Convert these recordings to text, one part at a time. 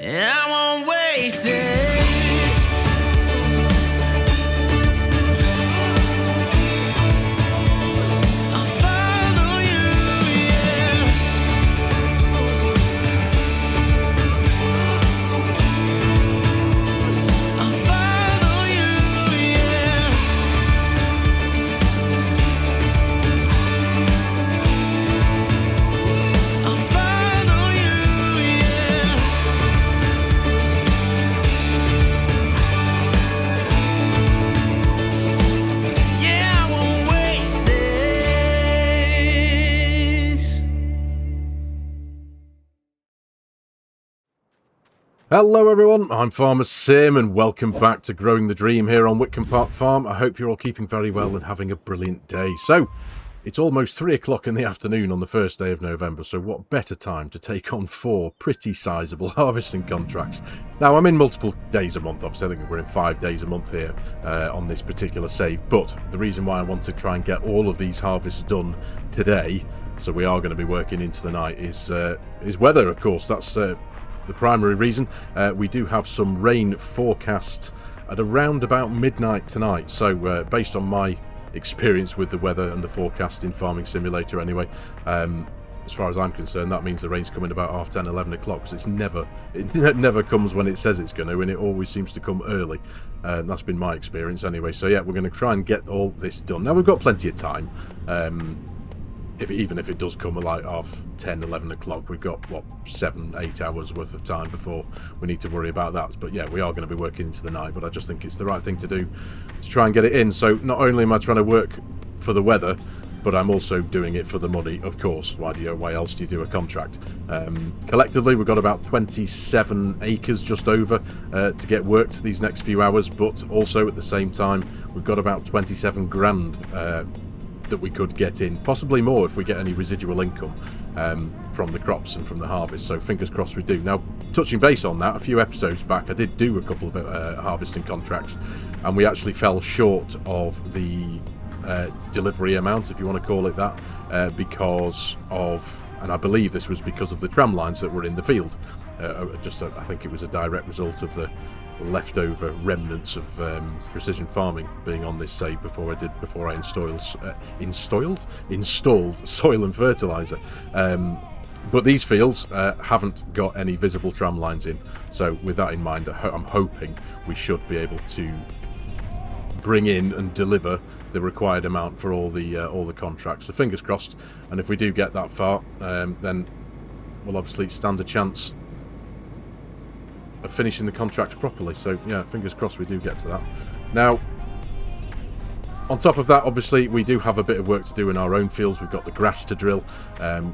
and I won't waste it. Hello everyone, I'm FARMERSIM and welcome back to Growing the Dream here on Witcombe Park Farm. I hope you're all keeping very well and having a brilliant day. So, it's almost 3 o'clock in the afternoon on the first day of November, so what better time to take on 4 pretty sizable harvesting contracts. Now, I'm in multiple days a month, obviously I think we're in 5 days a month here on this particular save, but the reason why I want to try and get all of these harvests done today, so we are going to be working into the night, is weather, of course. That's the primary reason. We do have some rain forecast at around about midnight tonight, so based on my experience with the weather and the forecast in Farming Simulator anyway, as far as I'm concerned, that means the rain's coming about 10:30, 11 o'clock, so it never comes when it says it's going to, and it always seems to come early. That's been my experience anyway, so yeah, we're going to try and get all this done. Now, we've got plenty of time. Even if it does come like 10:30, 11 o'clock, we've got, what, 7-8 hours worth of time before we need to worry about that. But yeah, we are going to be working into the night, but I just think it's the right thing to do to try and get it in. So not only am I trying to work for the weather, but I'm also doing it for the money, of course. Why else do you do a contract? Collectively, we've got about 27 acres just over to get worked these next few hours, but also at the same time, we've got about 27 grand that we could get in, possibly more if we get any residual income from the crops and from the harvest, so fingers crossed we do. Now, touching base on that, a few episodes back I did do a couple of harvesting contracts, and we actually fell short of the delivery amount, if you want to call it that, because of, and I believe this was because of the tram lines that were in the field. I think it was a direct result of the leftover remnants of precision farming being on this save before I installed soil and fertilizer. But these fields haven't got any visible tram lines in, so with that in mind, I'm hoping we should be able to bring in and deliver the required amount for all the contracts. So fingers crossed, and if we do get that far, then we'll obviously stand a chance of finishing the contracts properly. So yeah, fingers crossed we do get to that. Now, on top of that, obviously we do have a bit of work to do in our own fields. We've got the grass to drill,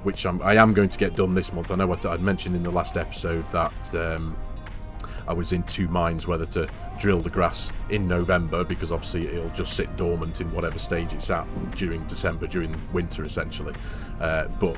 which I am going to get done this month. I know I'd mentioned in the last episode that I was in 2 minds whether to drill the grass in November, because obviously it'll just sit dormant in whatever stage it's at during December, during winter essentially, but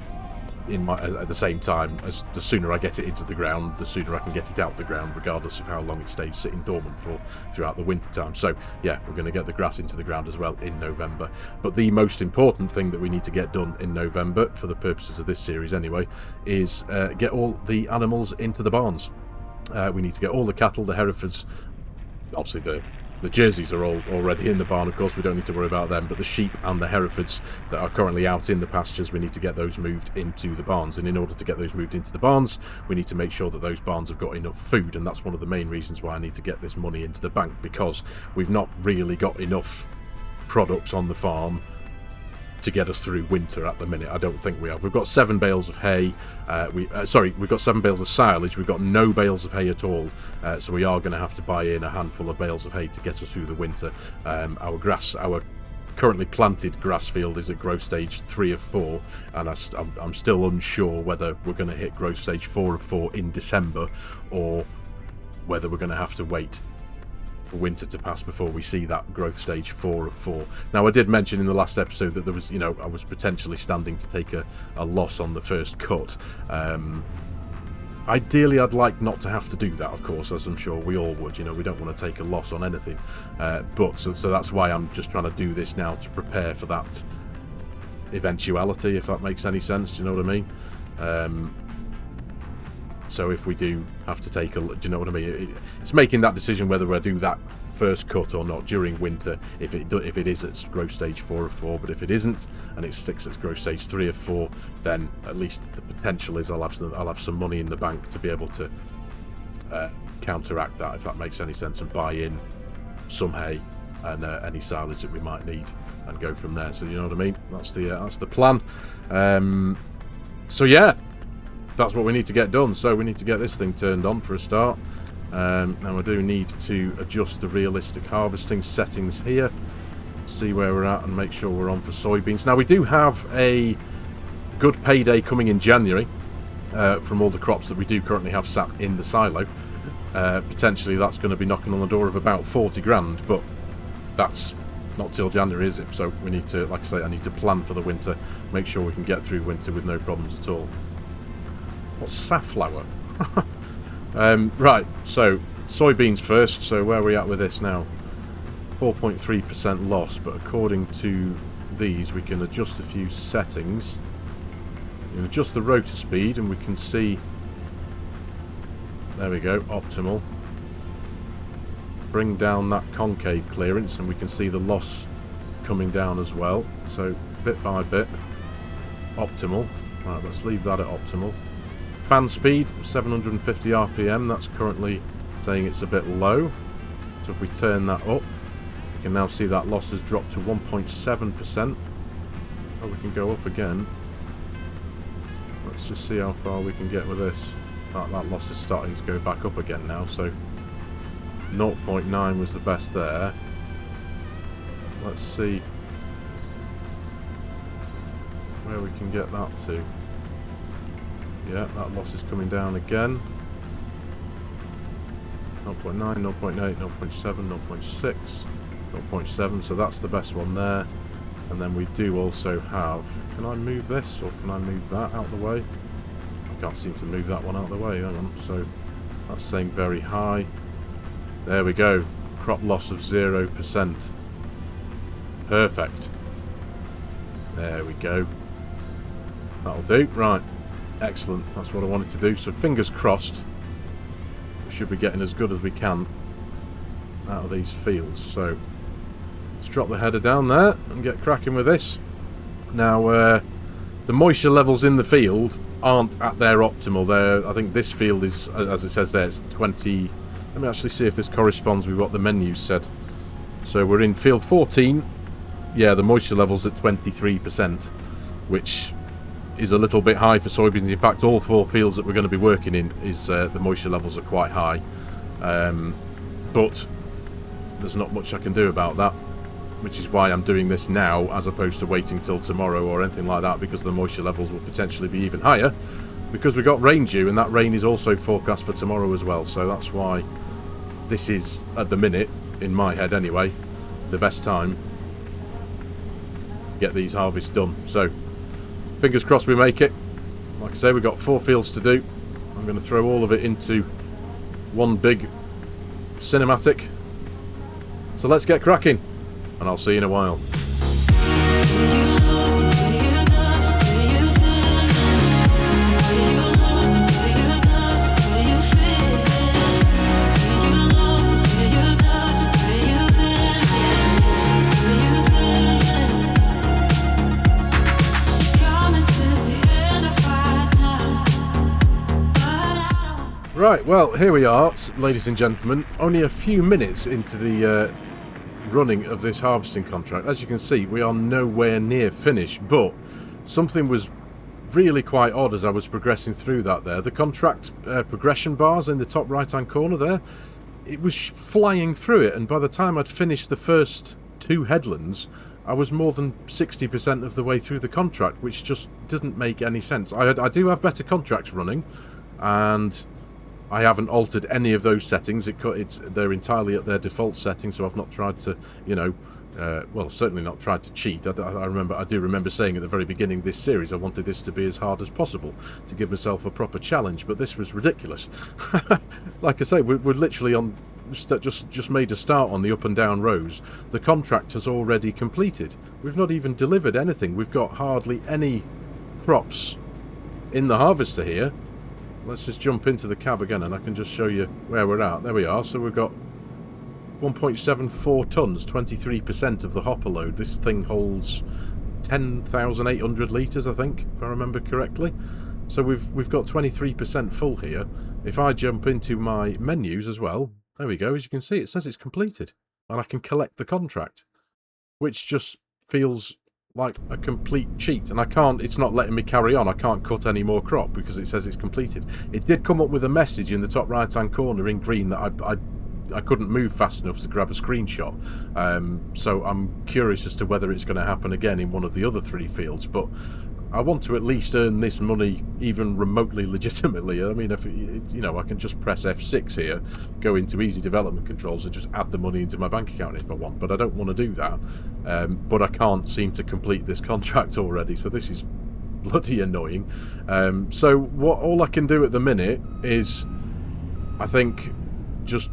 at the same time, the sooner I get it into the ground, the sooner I can get it out the ground, regardless of how long it stays sitting dormant for throughout the winter time. So yeah, we're going to get the grass into the ground as well in November. But the most important thing that we need to get done in November, for the purposes of this series anyway, is get all the animals into the barns. We need to get all the cattle, the Herefords, obviously the Jerseys are all already in the barn, of course, we don't need to worry about them, but the sheep and the Herefords that are currently out in the pastures, we need to get those moved into the barns. And in order to get those moved into the barns, we need to make sure that those barns have got enough food, and that's one of the main reasons why I need to get this money into the bank, because we've not really got enough products on the farm to get us through winter at the minute. I don't think we have. We've got 7 bales of hay. We've got 7 bales of silage. We've got no bales of hay at all. So we are going to have to buy in a handful of bales of hay to get us through the winter. Our currently planted grass field is at growth stage 3 of 4, and I'm still unsure whether we're going to hit growth stage 4 of 4 in December, or whether we're going to have to wait for winter to pass before we see that growth stage 4 of 4. Now, I did mention in the last episode that there was, I was potentially standing to take a loss on the first cut. Ideally, I'd like not to have to do that, of course, as I'm sure we all would. We don't want to take a loss on anything. So that's why I'm just trying to do this now, to prepare for that eventuality, if that makes any sense. Do you know what I mean? So if we do have to take a look, do you know what I mean? It's making that decision whether I do that first cut or not during winter, if it is at growth stage 4 of 4, but if it isn't and it sticks at growth stage 3 of 4, then at least the potential is I'll have some money in the bank to be able to counteract that, if that makes any sense, and buy in some hay and any silage that we might need and go from there. So you know what I mean? That's the plan. So yeah, that's what we need to get done. So we need to get this thing turned on for a start. Now I do need to adjust the realistic harvesting settings here, see where we're at and make sure we're on for soybeans. Now we do have a good payday coming in January from all the crops that we do currently have sat in the silo. Potentially that's going to be knocking on the door of about 40 grand, but that's not till January, is it? So we need to, like I say, I need to plan for the winter, make sure we can get through winter with no problems at all. What's safflower? Right, so soybeans first. So where are we at with this now? 4.3% loss, but according to these we can adjust a few settings. We can adjust the rotor speed and we can see, there we go, optimal. Bring down that concave clearance and we can see the loss coming down as well. So bit by bit, optimal. Right, let's leave that at optimal. Fan speed, 750 RPM, that's currently saying it's a bit low. So if we turn that up, we can now see that loss has dropped to 1.7%. Oh, we can go up again. Let's just see how far we can get with this. That loss is starting to go back up again now, so 0.9 was the best there. Let's see where we can get that to. Yeah, that loss is coming down again. 0.9, 0.8, 0.7, 0.6, 0.7, so that's the best one there. And then we do also have, can I move this or can I move that out of the way? I can't seem to move that one out of the way, hang on. So that's saying very high. There we go, crop loss of 0%. Perfect. There we go. That'll do, right. Excellent, that's what I wanted to do. So fingers crossed, we should be getting as good as we can out of these fields. So let's drop the header down there and get cracking with this. Now the moisture levels in the field aren't at their optimal. I think this field is, as it says there, it's 20. Let me actually see if this corresponds with what the menu said. So we're in field 14. Yeah, the moisture level's at 23%, which is a little bit high for soybeans. In fact, all 4 fields that we're going to be working in is the moisture levels are quite high. But there's not much I can do about that, which is why I'm doing this now as opposed to waiting till tomorrow or anything like that, because the moisture levels will potentially be even higher because we got rain due, and that rain is also forecast for tomorrow as well. So that's why this is, at the minute, in my head anyway, the best time to get these harvests done. So fingers crossed we make it. Like I say, we've got 4 fields to do. I'm going to throw all of it into one big cinematic. So let's get cracking, and I'll see you in a while. Right, well, here we are, ladies and gentlemen, only a few minutes into the running of this harvesting contract. As you can see, we are nowhere near finished, but something was really quite odd as I was progressing through that there. The contract progression bars in the top right-hand corner there, it was flying through it, and by the time I'd finished the first 2 headlands, I was more than 60% of the way through the contract, which just didn't make any sense. I do have better contracts running, and I haven't altered any of those settings. They're entirely at their default settings, so I've not tried to, you know, well, certainly not tried to cheat. I do remember saying at the very beginning of this series I wanted this to be as hard as possible to give myself a proper challenge, but this was ridiculous. Like I say, we're literally on just made a start on the up and down rows. The contract has already completed. We've not even delivered anything. We've got hardly any crops in the harvester here. let's just jump into the cab again and I can just show you where we're at. There we are. So we've got 1.74 tonnes, 23% of the hopper load. This thing holds 10,800 litres, I think, if I remember correctly. So we've got 23% full here. If I jump into my menus as well, there we go. As you can see, it says it's completed. And I can collect the contract, which just feels like a complete cheat. And I can't, it's not letting me carry on. I can't cut any more crop because it says it's completed. It did come up with a message in the top right-hand corner in green that I couldn't move fast enough to grab a screenshot. So I'm curious as to whether it's going to happen again in one of the other 3 fields. But I want to at least earn this money even remotely legitimately. I mean, if you know, I can just press F6 here, go into easy development controls and just add the money into my bank account if I want. But I don't want to do that. But I can't seem to complete this contract already. So this is bloody annoying. So all I can do at the minute is, I think, just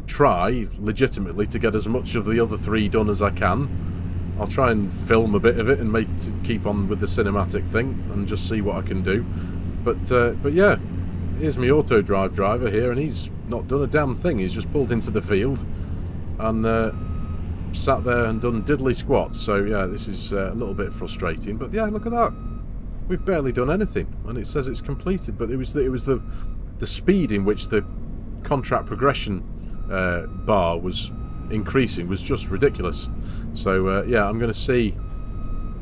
try legitimately to get as much of the other 3 done as I can. I'll try and film a bit of it and keep on with the cinematic thing and just see what I can do. But yeah, here's my auto drive driver here, and he's not done a damn thing. He's just pulled into the field and sat there and done diddly squat. So yeah, this is a little bit frustrating. But yeah, look at that. We've barely done anything, and it says it's completed. But it was the speed in which the contract progression bar was increasing was just ridiculous. So yeah, I'm going to see.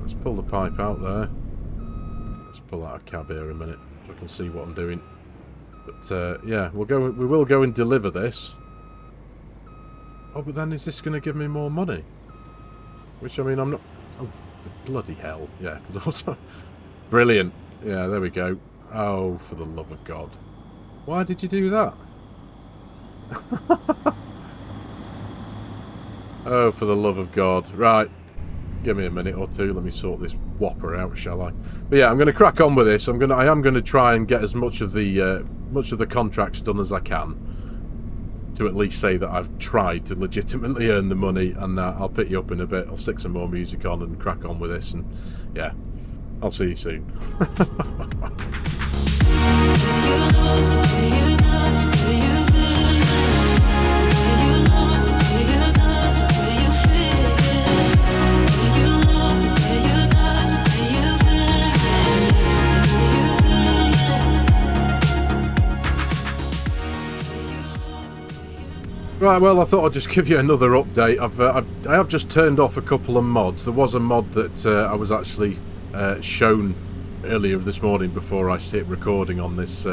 Let's pull the pipe out there. Let's pull out a cab here a minute so I can see what I'm doing. But yeah, we will go and deliver this. Oh, but then is this going to give me more money? Which, I mean, I'm not. Oh, bloody hell! Yeah, brilliant. Yeah, there we go. Oh, for the love of God! Why did you do that? Oh, for the love of God. Right. Give me a minute or two. Let me sort this whopper out, shall I? But yeah, I'm going to crack on with this. I am going to try and get as much of the contracts done as I can, to at least say that I've tried to legitimately earn the money. And I'll pick you up in a bit. I'll stick some more music on and crack on with this. And yeah, I'll see you soon. Right, well, I thought I'd just give you another update. I have just turned off a couple of mods. There was a mod that I was actually shown earlier this morning before I hit recording on this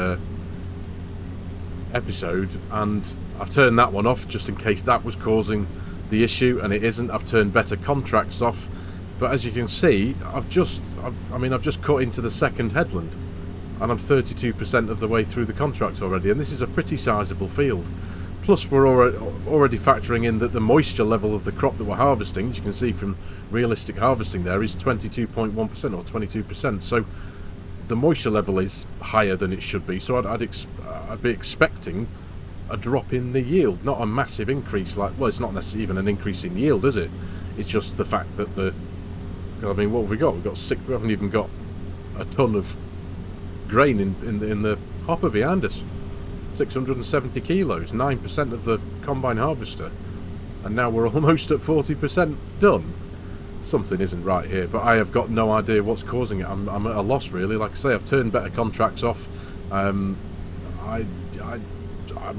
episode, and I've turned that one off just in case that was causing the issue, and it isn't. I've turned better contracts off, but as you can see, I've just cut into the second headland, and I'm 32% of the way through the contract already, and this is a pretty sizable field. Plus, we're already factoring in that the moisture level of the crop that we're harvesting, as you can see from realistic harvesting there, is 22.1% or 22%. So the moisture level is higher than it should be. So I'd be expecting a drop in the yield, not a massive increase. Well, it's not necessarily even an increase in yield, is it? It's just the fact that I mean, what have we got? We haven't even got a ton of grain in the hopper behind us. 670 kilos, 9% of the combine harvester, and now we're almost at 40% done. Something isn't right here, but I have got no idea what's causing it. I'm at a loss, really. Like I say, I've turned better contracts off. I'm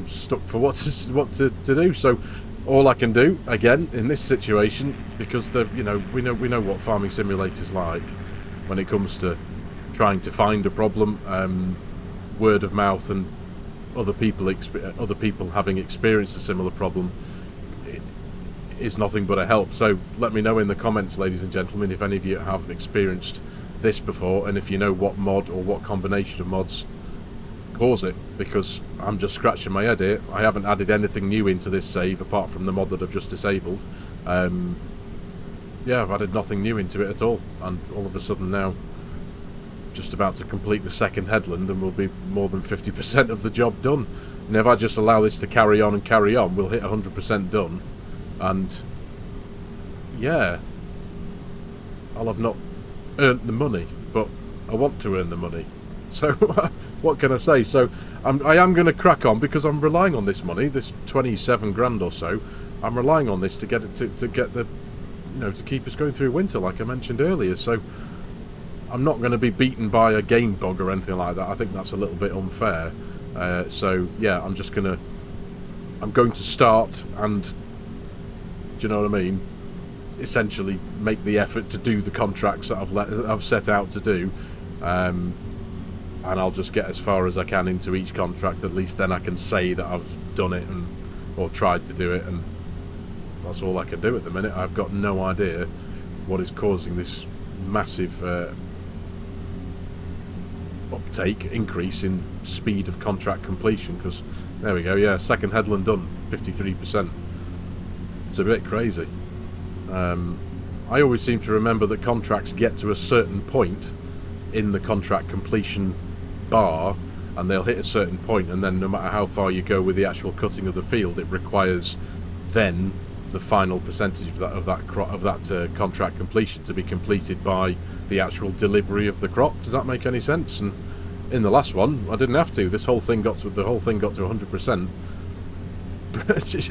stuck for what to do. So all I can do again in this situation, because we know what farming simulators like when it comes to trying to find a problem, word of mouth and other people having experienced a similar problem is nothing but a help. So let me know in the comments, ladies and gentlemen, if any of you have experienced this before, and if you know what mod or what combination of mods cause it, because I'm just scratching my head here. I haven't added anything new into this save apart from the mod that I've just disabled. Yeah, I've added nothing new into it at all, and all of a sudden now just about to complete the second headland and we'll be more than 50% of the job done. And if I just allow this to carry on, we'll hit 100% done, and yeah, I'll have not earned the money, but I want to earn the money. So what can I say? So I am going to crack on because I'm relying on this money, this 27 grand or so. I'm relying on this to get it to get the, you know, to keep us going through winter, like I mentioned earlier. So I'm not going to be beaten by a game bug or anything like that. I think that's a little bit unfair. So yeah, I'm going to start and, do you know what I mean? Essentially make the effort to do the contracts that I've set out to do, and I'll just get as far as I can into each contract. At least then I can say that I've done it or tried to do it, and that's all I can do at the minute. I've got no idea what is causing this massive increase in speed of contract completion, because there we go, yeah, second headland done, 53%. It's a bit crazy. I always seem to remember that contracts get to a certain point in the contract completion bar, and they'll hit a certain point, and then no matter how far you go with the actual cutting of the field, it requires then the final percentage of that contract completion to be completed by the actual delivery of the crop. Does that make any sense? And in the last one, I didn't have to. The whole thing got to 100%.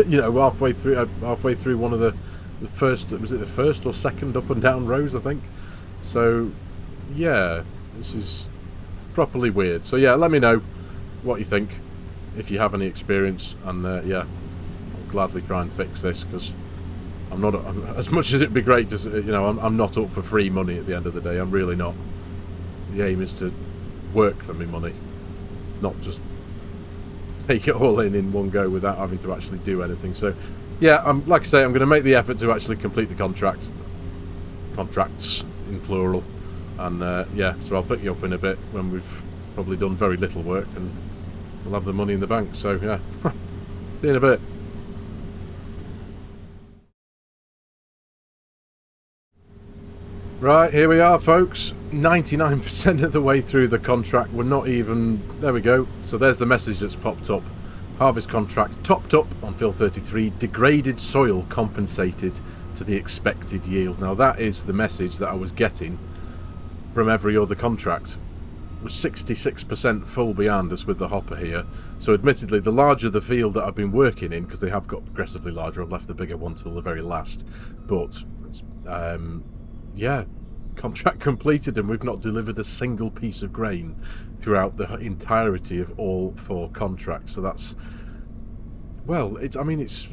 You know, halfway through one of the first, was it the first or second up and down rows, I think. So yeah, this is properly weird. So yeah, let me know what you think if you have any experience, and yeah, I'll gladly try and fix this, because I'm not, as much as it'd be great to, you know, I'm not up for free money at the end of the day. I'm really not. The aim is to work for me money, not just take it all in one go without having to actually do anything. So yeah, like I say, I'm going to make the effort to actually complete the contracts in plural, and yeah, so I'll pick you up in a bit when we've probably done very little work, and we'll have the money in the bank. So yeah, see you in a bit. Right, here we are, folks. 99% of the way through the contract. We're not even... There we go. So there's the message that's popped up. Harvest contract topped up on field 33. Degraded soil compensated to the expected yield. Now that is the message that I was getting from every other contract. It was 66% full behind us with the hopper here. So admittedly, the larger the field that I've been working in, because they have got progressively larger, I've left the bigger one till the very last. But... yeah, contract completed, and we've not delivered a single piece of grain throughout the entirety of all 4 contracts. So that's, well, it's, I mean, it's,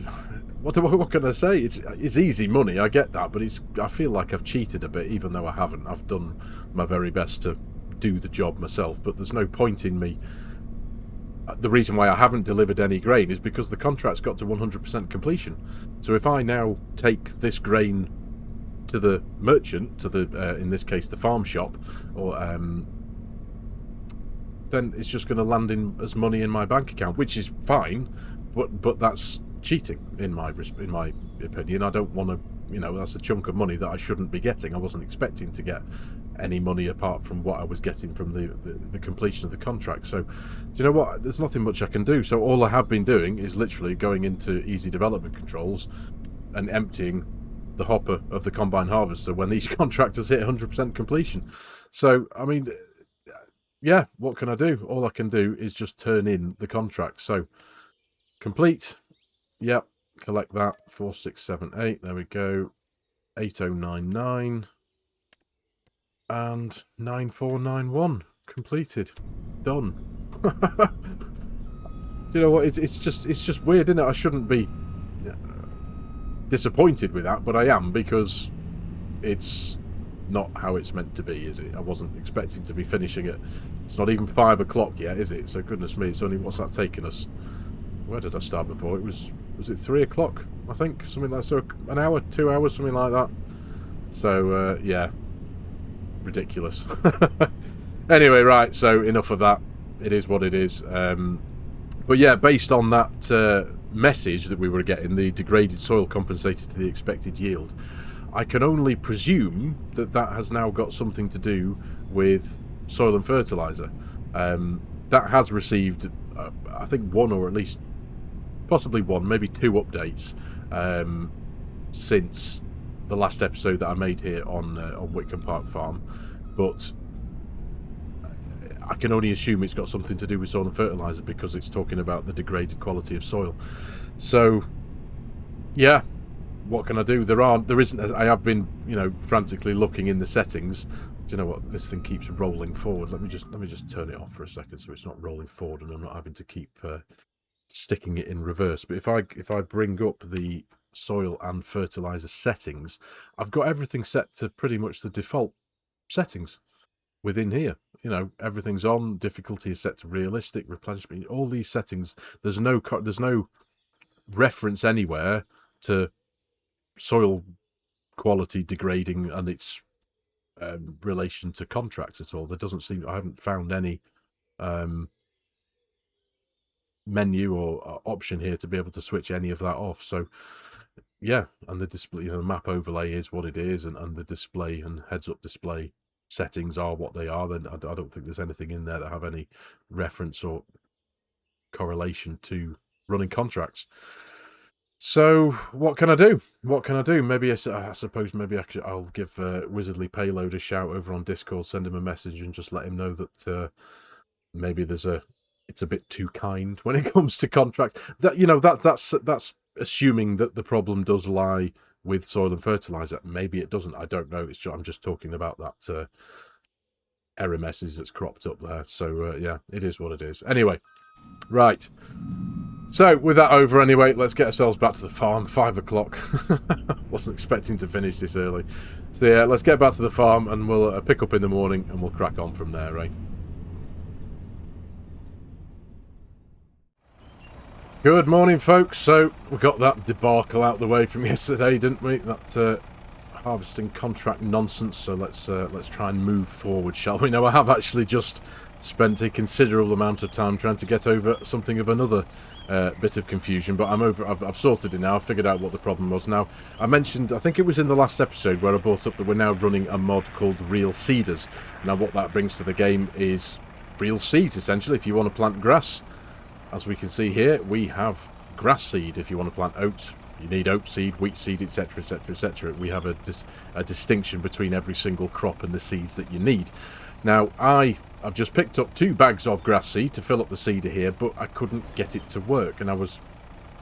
what can I say? It's easy money, I get that, but I feel like I've cheated a bit, even though I haven't. I've done my very best to do the job myself, but there's no point in me. The reason why I haven't delivered any grain is because the contract's got to 100% completion. So if I now take this grain to the merchant, to the in this case the farm shop, or then it's just going to land in as money in my bank account, which is fine, but that's cheating in my opinion. I don't want to, you know, that's a chunk of money that I shouldn't be getting. I wasn't expecting to get any money apart from what I was getting from the completion of the contract. So, do you know what? There's nothing much I can do. So all I have been doing is literally going into easy development controls and emptying the hopper of the combine harvester when these contractors hit 100% completion. So, I mean, yeah, what can I do? All I can do is just turn in the contract. So, complete. Yep, collect that. 4678. There we go. 8099 and 9491 completed. Done. You know what? It's just weird, isn't it? I shouldn't be disappointed with that, but I am, because it's not how it's meant to be, is it? I wasn't expecting to be finishing it. It's not even 5 o'clock yet, is it? So goodness me, it's only, what's that taken us? Where did I start before? It was it 3 o'clock, I think? Something like, so an hour, 2 hours, something like that. So yeah, ridiculous. Anyway, right, so enough of that. It is what it is. But yeah, based on that message that we were getting, the degraded soil compensated to the expected yield, I can only presume that that has now got something to do with soil and fertilizer. That has received I think 1, or at least possibly 1, maybe 2 updates since the last episode that I made here on Witcombe Park Farm. But I can only assume it's got something to do with soil and fertilizer because it's talking about the degraded quality of soil. So, yeah, what can I do? There isn't. I have been, you know, frantically looking in the settings. Do you know what? This thing keeps rolling forward. Let me just turn it off for a second so it's not rolling forward and I'm not having to keep sticking it in reverse. But if I bring up the soil and fertilizer settings, I've got everything set to pretty much the default settings within here. You know, everything's on. Difficulty is set to realistic. Replenishment. All these settings. There's no reference anywhere to soil quality degrading and its relation to contracts at all. There doesn't seem. I haven't found any menu or option here to be able to switch any of that off. So yeah, and the display, you know, the map overlay is what it is, and the display and heads-up display settings are what they are. Then I don't think there's anything in there that have any reference or correlation to running contracts. So what can I do? What can I do? Maybe I suppose maybe I'll give Wizardly Payload a shout over on Discord, send him a message, and just let him know that maybe it's a bit too kind when it comes to contract. That, you know, that's assuming that the problem does lie with soil and fertilizer. Maybe it doesn't. I don't know. I'm just talking about that error message that's cropped up there. So yeah, it is what it is. Anyway, right. So with that over anyway, let's get ourselves back to the farm. 5 o'clock. Wasn't expecting to finish this early. So yeah, let's get back to the farm and we'll pick up in the morning and we'll crack on from there, right? Good morning, folks. So we got that debacle out the way from yesterday, didn't we? That harvesting contract nonsense. So let's try and move forward, shall we? Now, I have actually just spent a considerable amount of time trying to get over something of another bit of confusion, but I'm over. I've sorted it now. I've figured out what the problem was. Now, I mentioned, I think it was in the last episode where I brought up that we're now running a mod called Real Seeders. Now, what that brings to the game is real seeds, essentially. If you want to plant grass, as we can see here, we have grass seed. If you want to plant oats, you need oat seed, wheat seed, etc, etc, etc. We have a distinction between every single crop and the seeds that you need. Now, I've just picked up 2 bags of grass seed to fill up the seeder here, but I couldn't get it to work, and I was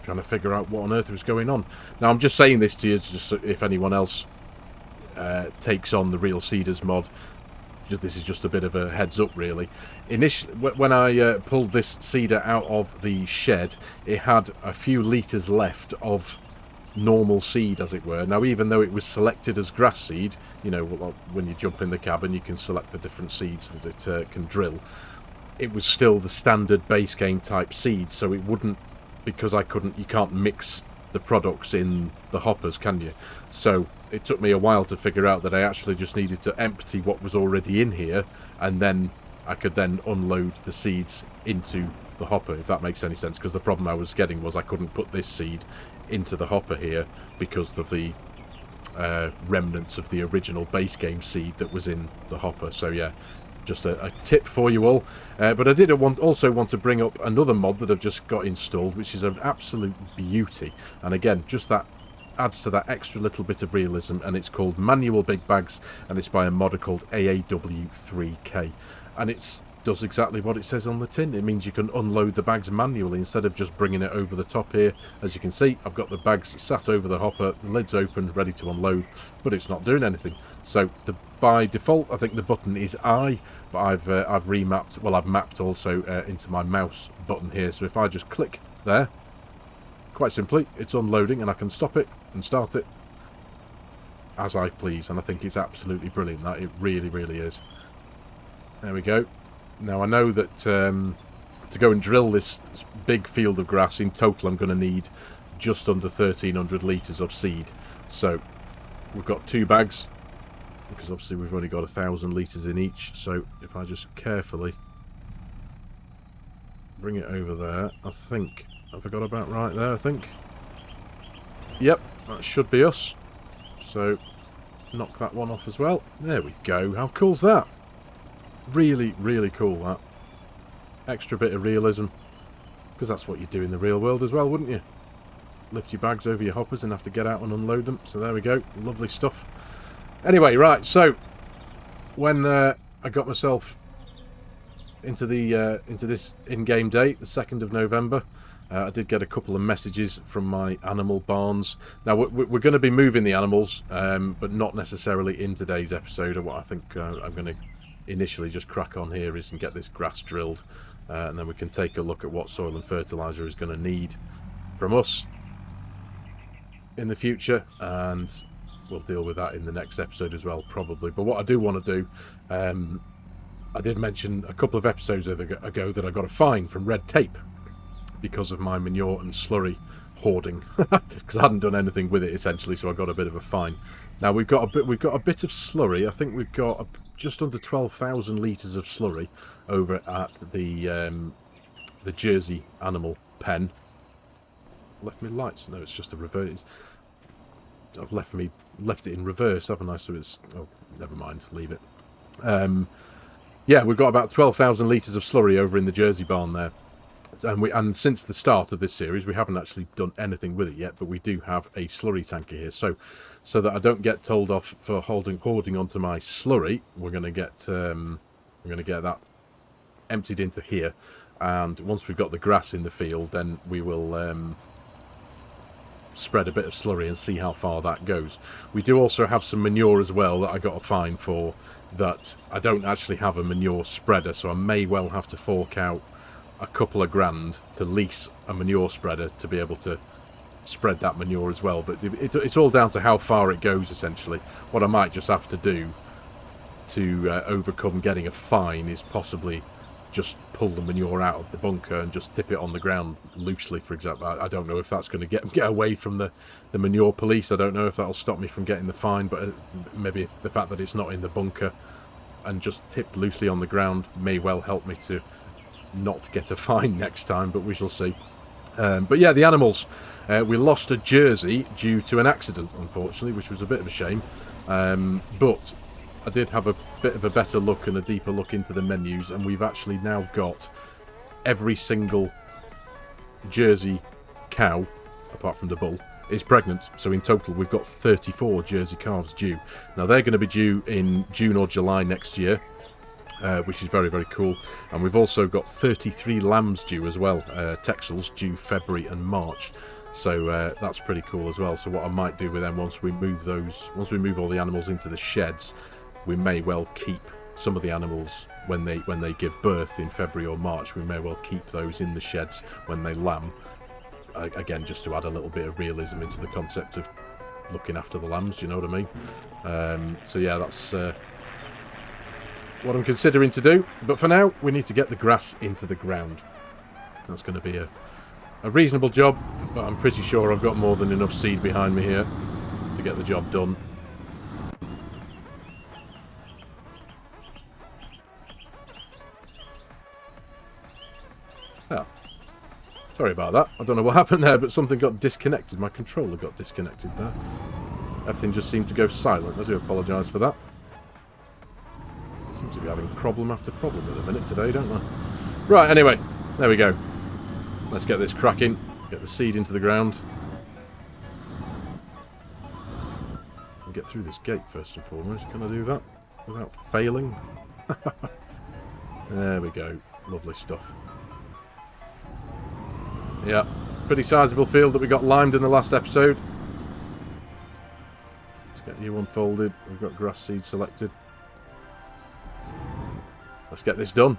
trying to figure out what on earth was going on. Now, I'm just saying this to you just so if anyone else takes on the Real Seeders mod. This is just a bit of a heads up, really. Initially, when I pulled this seeder out of the shed, it had a few litres left of normal seed, as it were. Now, even though it was selected as grass seed, you know, when you jump in the cabin, you can select the different seeds that it can drill. It was still the standard base game type seed, so it wouldn't, because you can't mix the products in the hoppers, can you? So it took me a while to figure out that I actually just needed to empty what was already in here, and then I could then unload the seeds into the hopper, if that makes any sense, because the problem I was getting was I couldn't put this seed into the hopper here because of the remnants of the original base game seed that was in the hopper. So yeah, just a tip for you all. But I did also want to bring up another mod that I've just got installed, which is an absolute beauty. And again, just that adds to that extra little bit of realism, and it's called Manual Big Bags, and it's by a modder called AAW3K. And it does exactly what it says on the tin. It means you can unload the bags manually instead of just bringing it over the top here. As you can see, I've got the bags sat over the hopper, the lid's open, ready to unload, but it's not doing anything. So by default, I think the button is I, but I've remapped. Well, I've mapped also into my mouse button here. So if I just click there, quite simply, it's unloading, and I can stop it and start it as I please. And I think it's absolutely brilliant. That it really, really is. There we go. Now, I know that to go and drill this big field of grass, in total I'm going to need just under 1,300 litres of seed. So we've got 2 bags, because obviously we've only got 1,000 litres in each. So if I just carefully bring it over there, I think have I got about right there, I think. Yep, that should be us. So knock that one off as well. There we go. How cool's that? Really, really cool, that. Extra bit of realism, because that's what you do in the real world as well, wouldn't you? Lift your bags over your hoppers and have to get out and unload them. So there we go. Lovely stuff. Anyway, right, so when I got myself into this in-game date, the 2nd of November. I did get a couple of messages from my animal barns. Now, we're going to be moving the animals, but not necessarily in today's episode. What I think I'm going to initially just crack on here is and get this grass drilled, and then we can take a look at what soil and fertiliser is going to need from us in the future, and we'll deal with that in the next episode as well, probably. But what I do want to do, I did mention a couple of episodes ago that I got a fine from Red Tape because of my manure and slurry hoarding, because I hadn't done anything with it essentially, so I got a bit of a fine. Now we've got a bit of slurry. I think we've got just under 12,000 litres of slurry over at the Jersey animal pen. Left me lights? No, it's just a reverse. I've left it in reverse, haven't I? So it's, oh, never mind, leave it. Yeah, we've got about 12,000 litres of slurry over in the Jersey barn there. And since the start of this series, we haven't actually done anything with it yet, but we do have a slurry tanker here. So that I don't get told off for hoarding onto my slurry, we're going to get that emptied into here. And once we've got the grass in the field, then we will spread a bit of slurry and see how far that goes. We do also have some manure as well that I got a fine for, that I don't actually have a manure spreader, so I may well have to fork out a couple of grand to lease a manure spreader to be able to spread that manure as well. But it's all down to how far it goes essentially. What I might just have to do to overcome getting a fine is possibly just pull the manure out of the bunker and just tip it on the ground loosely, for example. I don't know if that's going to get away from the manure police. I don't know if that'll stop me from getting the fine, but maybe the fact that it's not in the bunker and just tipped loosely on the ground may well help me to not get a fine next time, but we shall see. But yeah, the animals, we lost a Jersey due to an accident, unfortunately, which was a bit of a shame. But I did have a bit of a better look and a deeper look into the menus, and we've actually now got every single Jersey cow, apart from the bull, is pregnant. So in total, we've got 34 Jersey calves due. Now, they're going to be due in June or July next year, which is very, very cool. And we've also got 33 lambs due as well, Texels, due February and March. So that's pretty cool as well. So what I might do with them, once we move all the animals into the sheds, we may well keep some of the animals when they give birth in February or March. We may well keep those in the sheds when they lamb. Again, just to add a little bit of realism into the concept of looking after the lambs, you know what I mean? So yeah, that's what I'm considering to do. But for now, we need to get the grass into the ground. That's going to be a reasonable job, but I'm pretty sure I've got more than enough seed behind me here to get the job done. Oh, sorry about that. I don't know what happened there, but something got disconnected. My controller got disconnected there. Everything just seemed to go silent. I do apologise for that. Seem to be having problem after problem at the minute today, don't I? Right, anyway, there we go. Let's get this cracking. Get the seed into the ground. And get through this gate first and foremost. Can I do that without failing? There we go. Lovely stuff. Yeah, pretty sizable field that we got limed in the last episode. Let's get you unfolded. We've got grass seed selected. Let's get this done.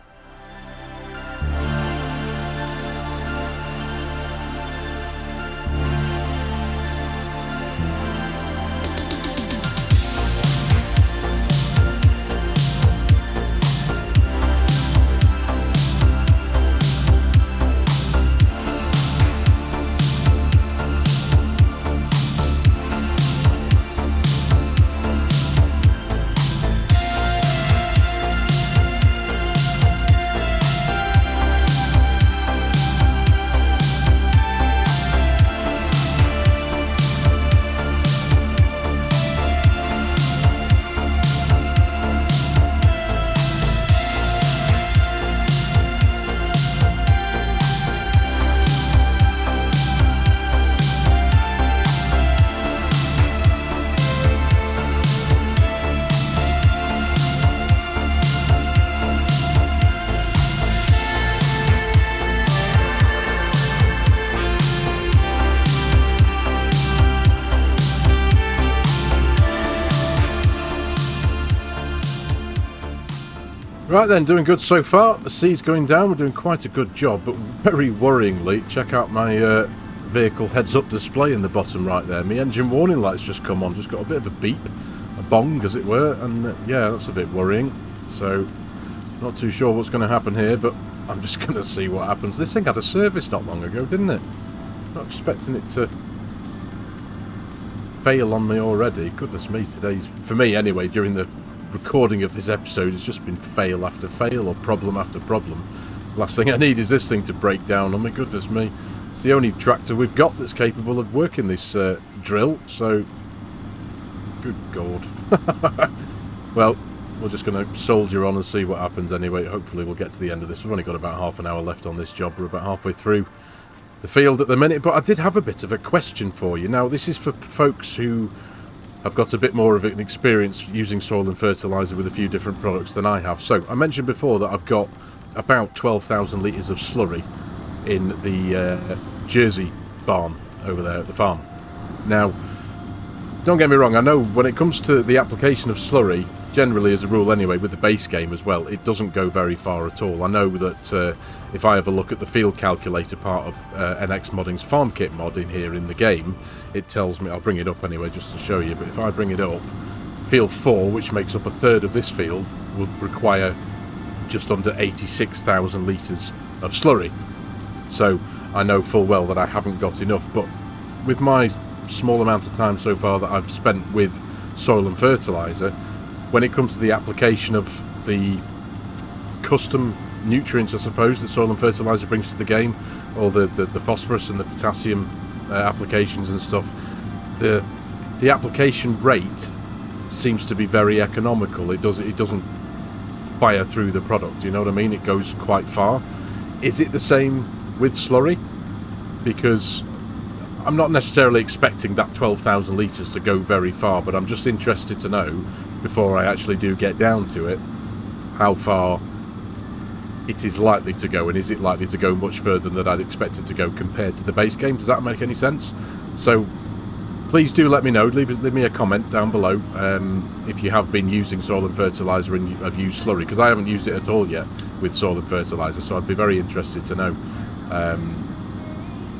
Right then, doing good so far. The sea's going down. We're doing quite a good job, but very worryingly, check out my vehicle heads-up display in the bottom right there. My engine warning light's just come on. Just got a bit of a beep, a bong as it were, and yeah, that's a bit worrying. So, not too sure what's going to happen here, but I'm just going to see what happens. This thing had a service not long ago, didn't it? Not expecting it to fail on me already. Goodness me, today's, for me anyway, during the recording of this episode, it's just been fail after fail or problem after problem. Last thing I need is this thing to break down. Oh my goodness me. It's the only tractor we've got that's capable of working this drill, so good God. Well, we're just going to soldier on and see what happens anyway. Hopefully we'll get to the end of this. We've only got about half an hour left on this job. We're about halfway through the field at the minute, but I did have a bit of a question for you. Now, this is for folks who have got a bit more of an experience using soil and fertiliser with a few different products than I have. So, I mentioned before that I've got about 12,000 litres of slurry in the Jersey barn over there at the farm. Now, don't get me wrong, I know when it comes to the application of slurry, generally as a rule anyway, with the base game as well, it doesn't go very far at all. I know that if I have a look at the field calculator part of NX Modding's farm kit mod in here in the game, it tells me, I'll bring it up anyway just to show you, but if I bring it up, field 4, which makes up a third of this field, will require just under 86,000 litres of slurry. So I know full well that I haven't got enough, but with my small amount of time so far that I've spent with soil and fertiliser, when it comes to the application of the custom nutrients, I suppose, that soil and fertiliser brings to the game, or the phosphorus and the potassium applications and stuff, the application rate seems to be very economical. It doesn't fire through the product, you know what I mean? It goes quite far. Is it the same with slurry? Because I'm not necessarily expecting that 12,000 litres to go very far, but I'm just interested to know, before I actually do get down to it, how far it is likely to go, and is it likely to go much further than I'd expect it to go compared to the base game? Does that make any sense? So please do let me know. Leave me a comment down below if you have been using soil and fertiliser and have used slurry, because I haven't used it at all yet with soil and fertiliser, so I'd be very interested to know.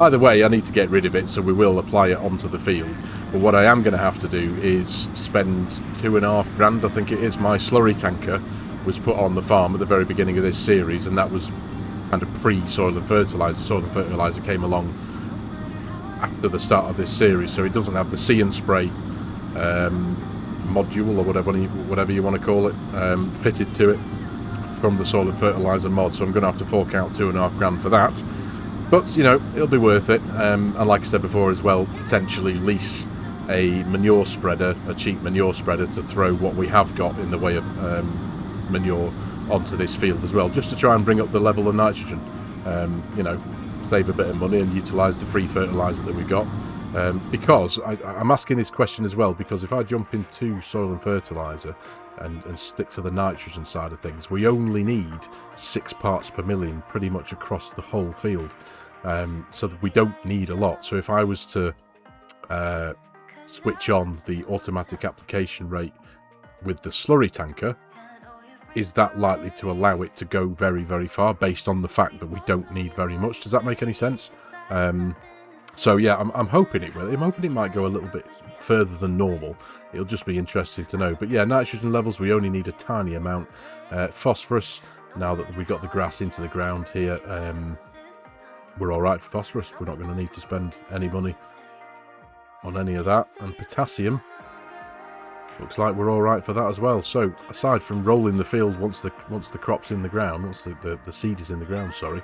Either way, I need to get rid of it, so we will apply it onto the field. But what I am going to have to do is spend $2.5 grand, I think it is. My slurry tanker was put on the farm at the very beginning of this series, and that was kind of pre-soil and fertiliser. Soil and fertiliser came along after the start of this series, so it doesn't have the see and spray module, or whatever you want to call it, fitted to it from the soil and fertiliser mod. So I'm going to have to fork out $2.5 grand for that. But, you know, it'll be worth it. And like I said before as well, potentially lease a manure spreader, a cheap manure spreader, to throw what we have got in the way of manure onto this field as well, just to try and bring up the level of nitrogen. You know, save a bit of money and utilise the free fertiliser that we got. Because I'm asking this question as well, because if I jump into soil and fertiliser and stick to the nitrogen side of things, we only need 6 parts per million pretty much across the whole field, so that we don't need a lot. So if I was to switch on the automatic application rate with the slurry tanker, is that likely to allow it to go very, very far, based on the fact that we don't need very much? Does that make any sense? So yeah, I'm hoping it will. I'm hoping it might go a little bit further than normal. It'll just be interesting to know. But yeah, nitrogen levels, we only need a tiny amount. Phosphorus, now that we got the grass into the ground here, we're alright for phosphorus. We're not going to need to spend any money on any of that. And potassium, looks like we're alright for that as well. So aside from rolling the field once the crop's in the ground, once the seed is in the ground, sorry,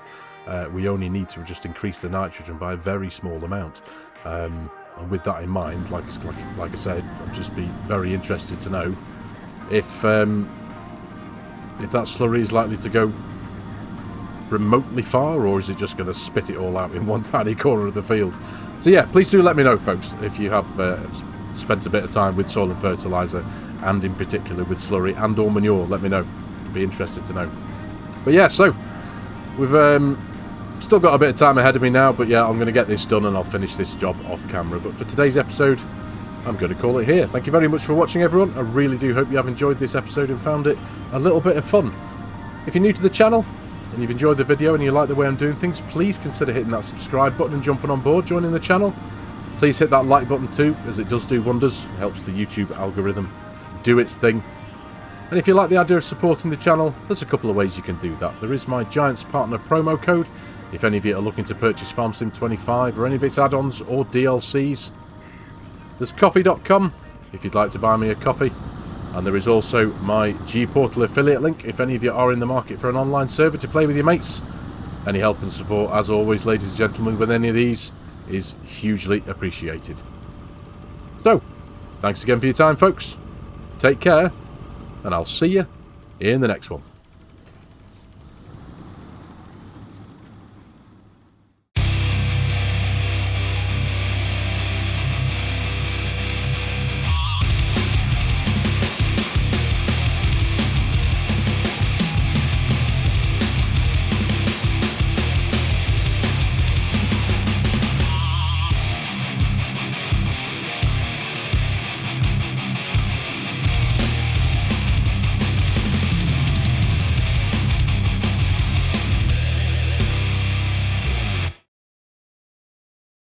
we only need to just increase the nitrogen by a very small amount. And with that in mind, like I said, I'd just be very interested to know if that slurry is likely to go remotely far, or is it just going to spit it all out in one tiny corner of the field? So yeah, please do let me know, folks, if you have spent a bit of time with soil and fertiliser, and in particular with slurry and or manure. Let me know. I'd be interested to know. But yeah, so we've still got a bit of time ahead of me now, but yeah, I'm going to get this done and I'll finish this job off camera. But for today's episode, I'm going to call it here. Thank you very much for watching, everyone. I really do hope you have enjoyed this episode and found it a little bit of fun. If you're new to the channel and you've enjoyed the video and you like the way I'm doing things, please consider hitting that subscribe button and jumping on board, joining the channel. Please hit that like button too, as it does do wonders. It helps the YouTube algorithm do its thing. And if you like the idea of supporting the channel, there's a couple of ways you can do that. There is my Giants Partner promo code, if any of you are looking to purchase FARMERSIM25 or any of its add-ons or DLCs. There's coffee.com, if you'd like to buy me a copy. And there is also my G-Portal affiliate link, if any of you are in the market for an online server to play with your mates. Any help and support, as always, ladies and gentlemen, with any of these is hugely appreciated. So, thanks again for your time, folks. Take care, and I'll see you in the next one.